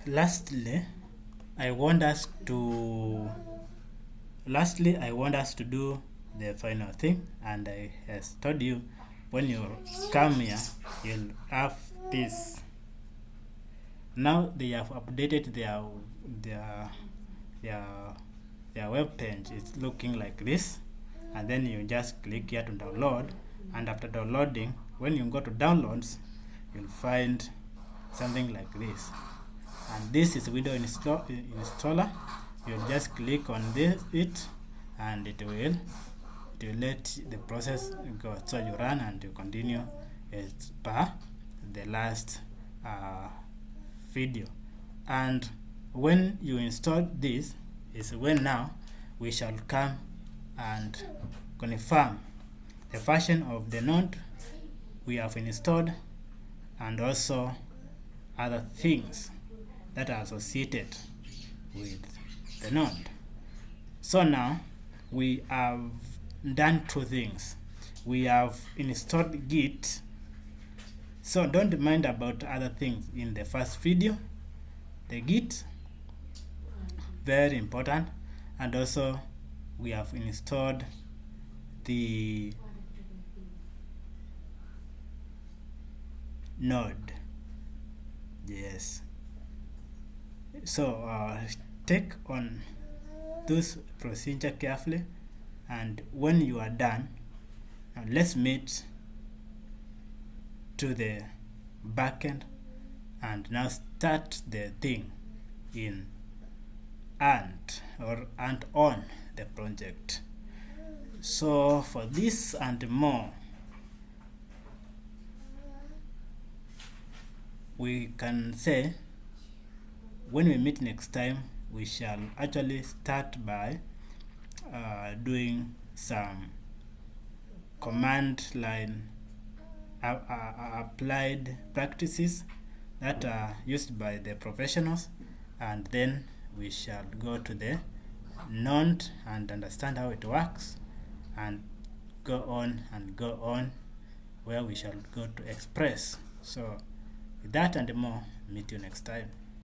lastly I want us to do the final thing, and I has told you when you come here you'll have this. Now they have updated their web page. It's looking like this, and then you just click here to download, and after downloading, when you go to downloads, you'll find something like this, and this is window installer. You'll just click on it, and it will let the process go. So you run and you continue as per the last video. And when you install this is when now we shall come and confirm the version of the node we have installed, and also other things that are associated with the node. So now we have done two things. We have installed Git, so don't mind about other things in the first video. The Git, very important, and also we have installed the node. Yes, so take on those procedure carefully, and when you are done, now let's meet to the backend and now start the thing in and on the project. So for this and more, we can say when we meet next time, we shall actually start by doing some command line applied practices that are used by the professionals, and then we shall go to the node and understand how it works, and go on where we shall go to express. So with that and more, meet you next time.